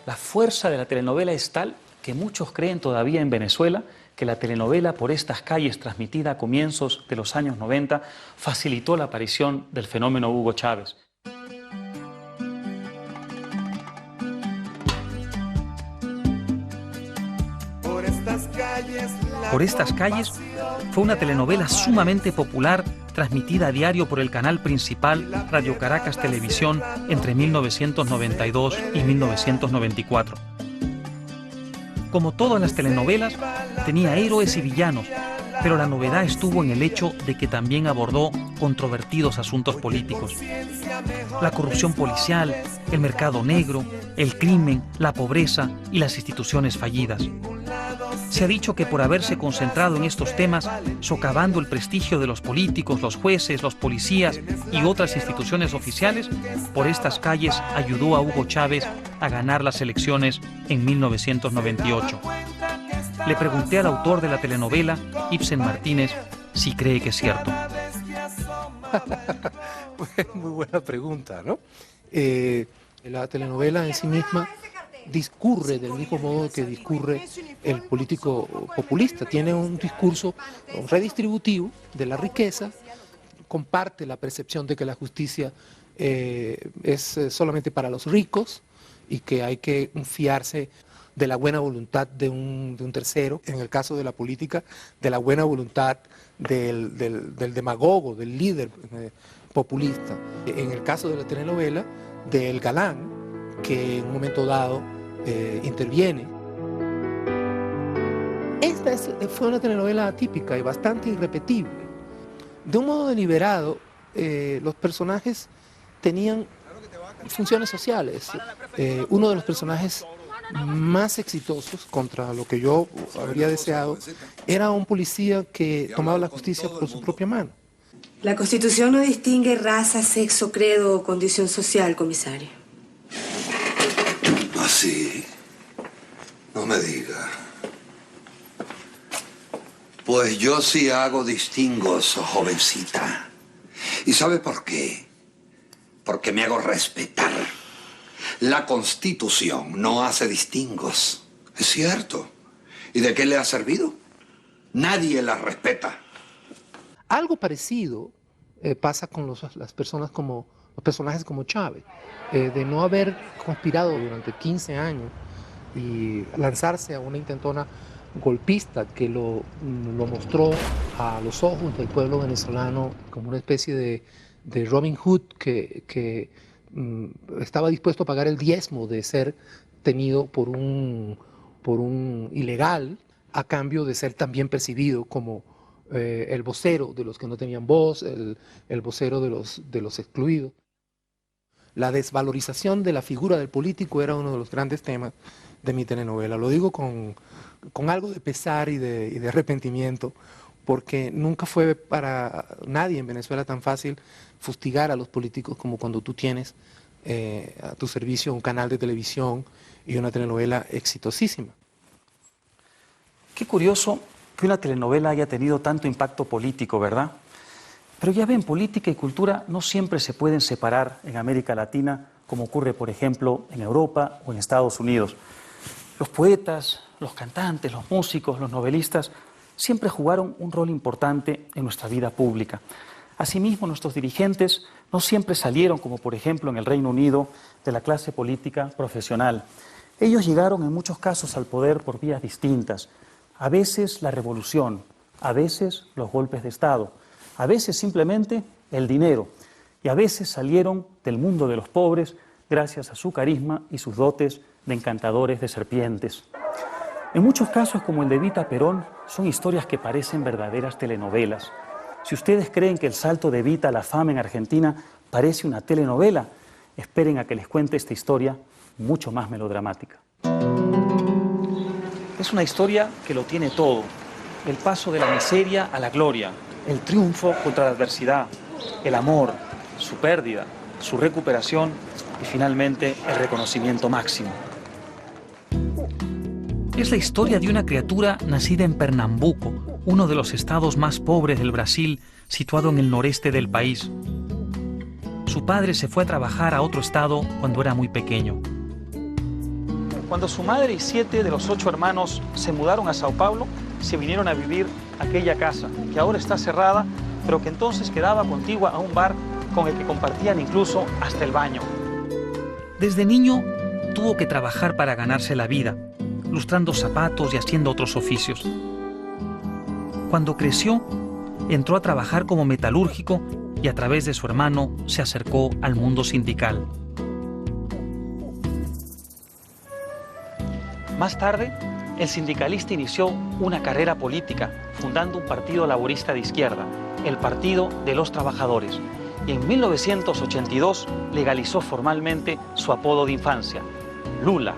La fuerza de la telenovela es tal que muchos creen todavía en Venezuela que la telenovela Por estas calles, transmitida a comienzos de los años 90, facilitó la aparición del fenómeno Hugo Chávez. Por estas calles fue una telenovela sumamente popular, transmitida a diario por el canal principal Radio Caracas Televisión entre 1992 y 1994. Como todas las telenovelas, tenía héroes y villanos, pero la novedad estuvo en el hecho de que también abordó controvertidos asuntos políticos. La corrupción policial, el mercado negro, el crimen, la pobreza y las instituciones fallidas. Se ha dicho que por haberse concentrado en estos temas, socavando el prestigio de los políticos, los jueces, los policías y otras instituciones oficiales, Por estas calles ayudó a Hugo Chávez a ganar las elecciones en 1998. Le pregunté al autor de la telenovela, Ibsen Martínez, si cree que es cierto. Muy buena pregunta, ¿no? La telenovela en sí misma discurre del mismo modo que discurre el político populista. Tiene un discurso redistributivo de la riqueza, comparte la percepción de que la justicia es solamente para los ricos y que hay que fiarse de la buena voluntad de un tercero. En el caso de la política, de la buena voluntad del demagogo, del líder populista. En el caso de la telenovela, del galán, que en un momento dado interviene. Esta fue una telenovela atípica y bastante irrepetible. De un modo deliberado, los personajes tenían funciones sociales. Uno de los personajes más exitosos, contra lo que yo habría deseado, era un policía que tomaba la justicia por su propia mano. La Constitución no distingue raza, sexo, credo o condición social, comisario. ¿Así? No me diga. Pues yo sí hago distingos, jovencita. ¿Y sabe por qué? Porque me hago respetar. La Constitución no hace distingos. Es cierto. ¿Y de qué le ha servido? Nadie la respeta. Algo parecido pasa con los personajes como Chávez, de no haber conspirado durante 15 años y lanzarse a una intentona golpista que lo mostró a los ojos del pueblo venezolano como una especie de Robin Hood que estaba dispuesto a pagar el diezmo de ser tenido por un ilegal a cambio de ser también percibido como el vocero de los que no tenían voz, el vocero de los excluidos. La desvalorización de la figura del político era uno de los grandes temas de mi telenovela. Lo digo con algo de pesar y de arrepentimiento, porque nunca fue para nadie en Venezuela tan fácil fustigar a los políticos como cuando tú tienes a tu servicio un canal de televisión y una telenovela exitosísima. Qué curioso que una telenovela haya tenido tanto impacto político, ¿verdad? Pero ya ven, política y cultura no siempre se pueden separar en América Latina, como ocurre, por ejemplo, en Europa o en Estados Unidos. Los poetas, los cantantes, los músicos, los novelistas siempre jugaron un rol importante en nuestra vida pública. Asimismo, nuestros dirigentes no siempre salieron, como por ejemplo en el Reino Unido, de la clase política profesional. Ellos llegaron en muchos casos al poder por vías distintas. A veces la revolución, a veces los golpes de Estado, a veces simplemente el dinero, y a veces salieron del mundo de los pobres gracias a su carisma y sus dotes de encantadores de serpientes. En muchos casos, como el de Evita Perón, son historias que parecen verdaderas telenovelas. Si ustedes creen que el salto de Evita a la fama en Argentina parece una telenovela, esperen a que les cuente esta historia mucho más melodramática. Es una historia que lo tiene todo: el paso de la miseria a la gloria, el triunfo contra la adversidad, el amor, su pérdida, su recuperación y finalmente el reconocimiento máximo. Es la historia de una criatura nacida en Pernambuco, uno de los estados más pobres del Brasil, situado en el noreste del país. Su padre se fue a trabajar a otro estado cuando era muy pequeño. Cuando su madre y 7 de los 8 hermanos se mudaron a Sao Paulo, se vinieron a vivir a aquella casa, que ahora está cerrada, pero que entonces quedaba contigua a un bar con el que compartían incluso hasta el baño. Desde niño tuvo que trabajar para ganarse la vida, lustrando zapatos y haciendo otros oficios. Cuando creció, entró a trabajar como metalúrgico y a través de su hermano se acercó al mundo sindical. Más tarde, el sindicalista inició una carrera política, fundando un partido laborista de izquierda, el Partido de los Trabajadores, y en 1982 legalizó formalmente su apodo de infancia, Lula.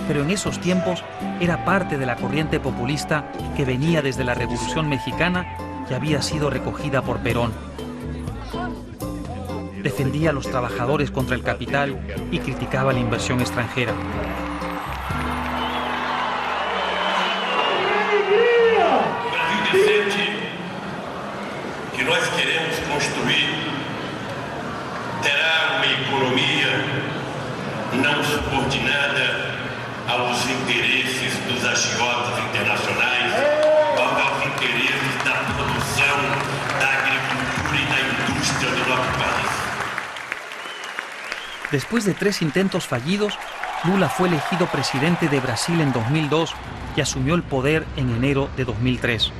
Pero en esos tiempos era parte de la corriente populista que venía desde la Revolución Mexicana y había sido recogida por Perón. Defendía a los trabajadores contra el capital y criticaba la inversión extranjera. Que nós queremos construir terá uma economia não subordinada aos interesses dos agiotas internacionais, mas aos interesses da produção, da agricultura e da indústria do nosso país. Después de 3 intentos fallidos, Lula fue elegido presidente de Brasil en 2002 y asumió el poder en enero de 2003.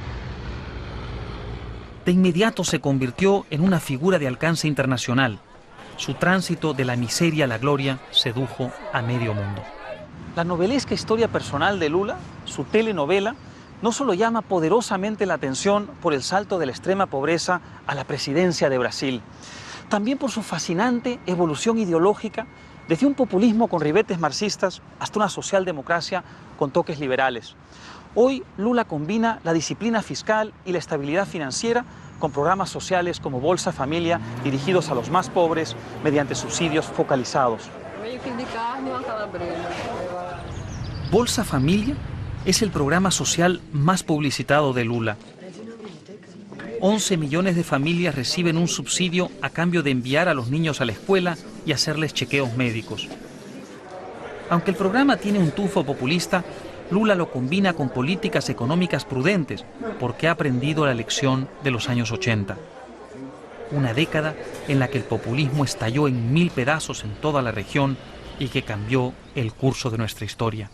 De inmediato se convirtió en una figura de alcance internacional. Su tránsito de la miseria a la gloria sedujo a medio mundo. La novelesca historia personal de Lula, su telenovela, no solo llama poderosamente la atención por el salto de la extrema pobreza a la presidencia de Brasil, también por su fascinante evolución ideológica desde un populismo con ribetes marxistas hasta una socialdemocracia con toques liberales. Hoy Lula combina la disciplina fiscal y la estabilidad financiera con programas sociales como Bolsa Familia dirigidos a los más pobres mediante subsidios focalizados. Bolsa Familia es el programa social más publicitado de Lula. 11 millones de familias reciben un subsidio a cambio de enviar a los niños a la escuela y hacerles chequeos médicos. Aunque el programa tiene un tufo populista, Lula lo combina con políticas económicas prudentes porque ha aprendido la lección de los años 80. Una década en la que el populismo estalló en 1000 pedazos en toda la región y que cambió el curso de nuestra historia.